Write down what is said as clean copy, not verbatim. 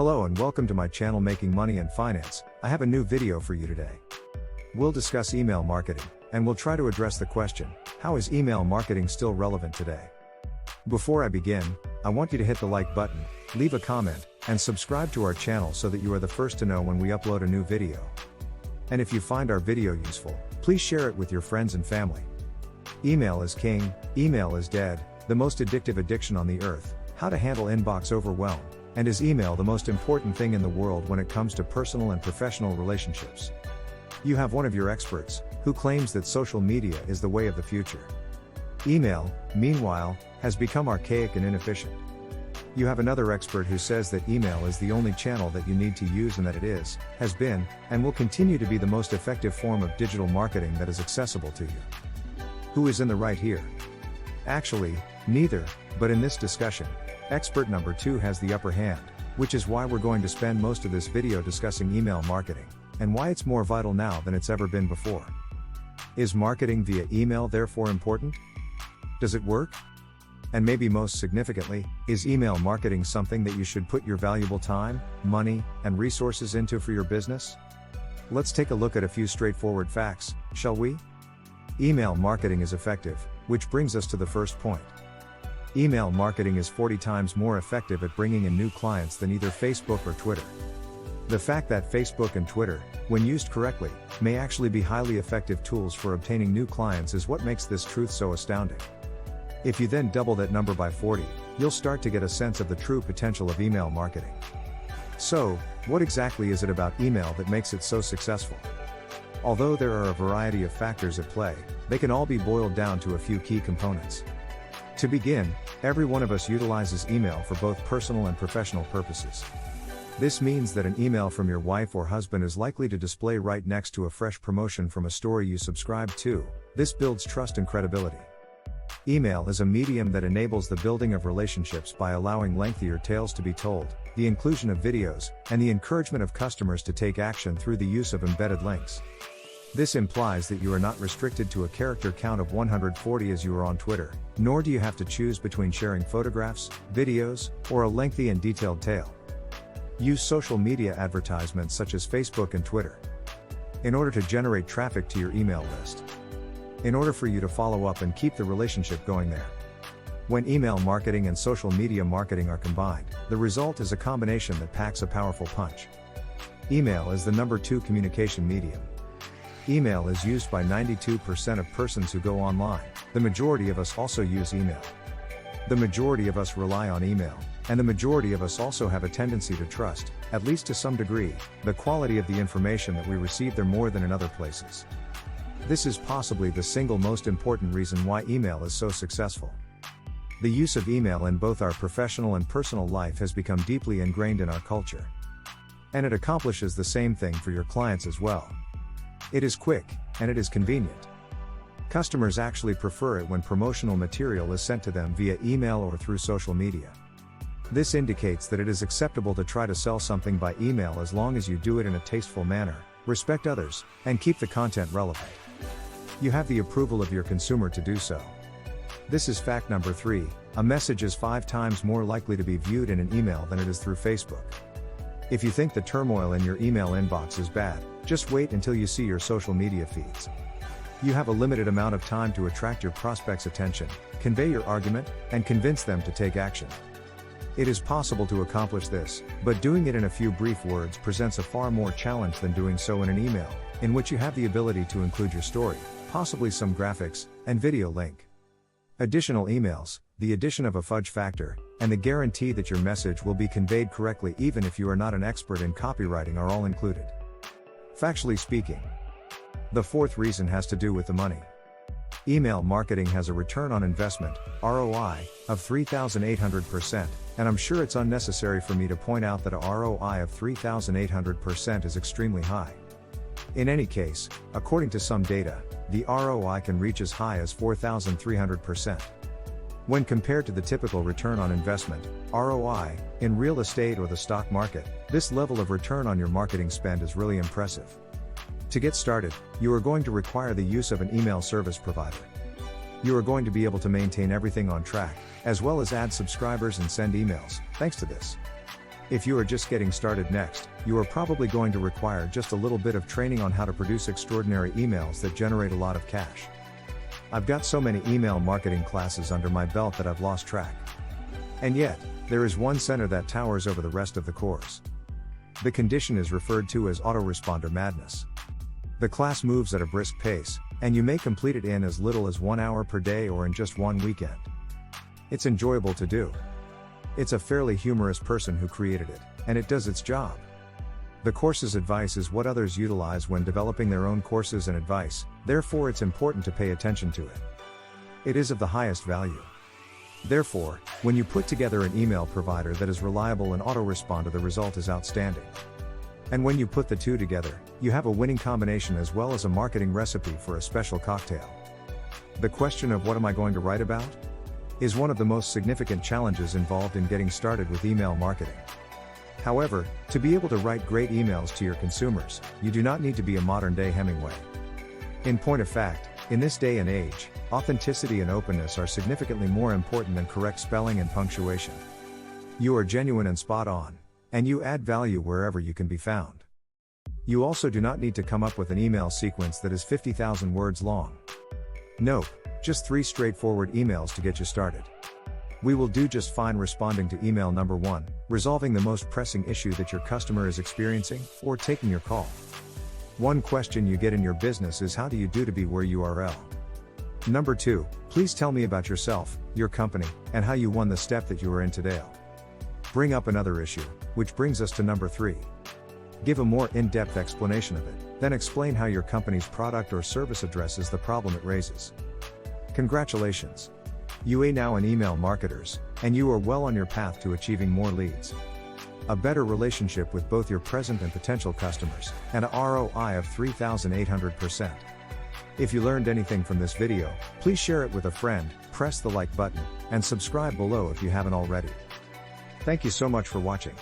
Hello and welcome to my channel Making Money and Finance. I have a new video for you today. We'll discuss email marketing, and we'll try to address the question, how is email marketing still relevant today? Before I begin, I want you to hit the like button, leave a comment, and subscribe to our channel so that you are the first to know when we upload a new video. And if you find our video useful, please share it with your friends and family. Email is king, email is dead, the most addictive addiction on the earth, how to handle inbox overwhelm, and is email the most important thing in the world when it comes to personal and professional relationships? You have one of your experts, who claims that social media is the way of the future. Email, meanwhile, has become archaic and inefficient. You have another expert who says that email is the only channel that you need to use and that it is, has been, and will continue to be the most effective form of digital marketing that is accessible to you. Who is in the right here? Actually, neither, but in this discussion, expert number 2 has the upper hand, which is why we're going to spend most of this video discussing email marketing, and why it's more vital now than it's ever been before. Is marketing via email therefore important? Does it work? And maybe most significantly, is email marketing something that you should put your valuable time, money, and resources into for your business? Let's take a look at a few straightforward facts, shall we? Email marketing is effective, which brings us to the first point. Email marketing is 40 times more effective at bringing in new clients than either Facebook or Twitter. The fact that Facebook and Twitter, when used correctly, may actually be highly effective tools for obtaining new clients is what makes this truth so astounding. If you then double that number by 40, you'll start to get a sense of the true potential of email marketing. So, what exactly is it about email that makes it so successful? Although there are a variety of factors at play, they can all be boiled down to a few key components. To begin, every one of us utilizes email for both personal and professional purposes. This means that an email from your wife or husband is likely to display right next to a fresh promotion from a store you subscribe to. This builds trust and credibility. Email is a medium that enables the building of relationships by allowing lengthier tales to be told, the inclusion of videos, and the encouragement of customers to take action through the use of embedded links. This implies that you are not restricted to a character count of 140 as you are on Twitter, nor do you have to choose between sharing photographs, videos, or a lengthy and detailed tale. Use social media advertisements such as Facebook and Twitter in order to generate traffic to your email list. In order for you to follow up and keep the relationship going there. When email marketing and social media marketing are combined, the result is a combination that packs a powerful punch. Email is the number 2 communication medium. Email is used by 92% of persons who go online. The majority of us also use email. The majority of us rely on email, and the majority of us also have a tendency to trust, at least to some degree, the quality of the information that we receive there more than in other places. This is possibly the single most important reason why email is so successful. The use of email in both our professional and personal life has become deeply ingrained in our culture. And it accomplishes the same thing for your clients as well. It is quick, and it is convenient. Customers actually prefer it when promotional material is sent to them via email or through social media. This indicates that it is acceptable to try to sell something by email as long as you do it in a tasteful manner, respect others, and keep the content relevant. You have the approval of your consumer to do so. This is fact number 3, a message is 5 times more likely to be viewed in an email than it is through Facebook. If you think the turmoil in your email inbox is bad, just wait until you see your social media feeds. You have a limited amount of time to attract your prospects' attention, convey your argument, and convince them to take action. It is possible to accomplish this, but doing it in a few brief words presents a far more challenge than doing so in an email, in which you have the ability to include your story, possibly some graphics, and video link. Additional emails, the addition of a fudge factor, and the guarantee that your message will be conveyed correctly even if you are not an expert in copywriting are all included. Factually speaking. The fourth reason has to do with the money. Email marketing has a return on investment, ROI, of 3,800%, and I'm sure it's unnecessary for me to point out that a ROI of 3,800% is extremely high. In any case, according to some data, the ROI can reach as high as 4,300%. When compared to the typical return on investment, ROI, in real estate or the stock market, this level of return on your marketing spend is really impressive. To get started, you are going to require the use of an email service provider. You are going to be able to maintain everything on track, as well as add subscribers and send emails, thanks to this. If you are just getting started next, you are probably going to require just a little bit of training on how to produce extraordinary emails that generate a lot of cash. I've got so many email marketing classes under my belt that I've lost track. And yet, there is one center that towers over the rest of the course. The condition is referred to as autoresponder madness. The class moves at a brisk pace, and you may complete it in as little as 1 hour per day or in just one weekend. It's enjoyable to do. It's a fairly humorous person who created it, and it does its job. The course's advice is what others utilize when developing their own courses and advice, therefore it's important to pay attention to it. It is of the highest value. Therefore, when you put together an email provider that is reliable and autoresponder, the result is outstanding. And when you put the two together, you have a winning combination as well as a marketing recipe for a special cocktail. The question of what am I going to write about? Is one of the most significant challenges involved in getting started with email marketing. However, to be able to write great emails to your consumers, you do not need to be a modern-day Hemingway. In point of fact, in this day and age, authenticity and openness are significantly more important than correct spelling and punctuation. You are genuine and spot on, and you add value wherever you can be found. You also do not need to come up with an email sequence that is 50,000 words long. Nope, just 3 straightforward emails to get you started. We will do just fine responding to email number 1, resolving the most pressing issue that your customer is experiencing, or taking your call. One question you get in your business is how do you do to be where you are? Number 2, please tell me about yourself, your company, and how you won the step that you are in today. Bring up another issue, which brings us to number 3. Give a more in-depth explanation of it, then explain how your company's product or service addresses the problem it raises. Congratulations! You are now an email marketers, and you are well on your path to achieving more leads, a better relationship with both your present and potential customers, and a ROI of 3,800%. If you learned anything from this video, please share it with a friend, press the like button, and subscribe below if you haven't already. Thank you so much for watching.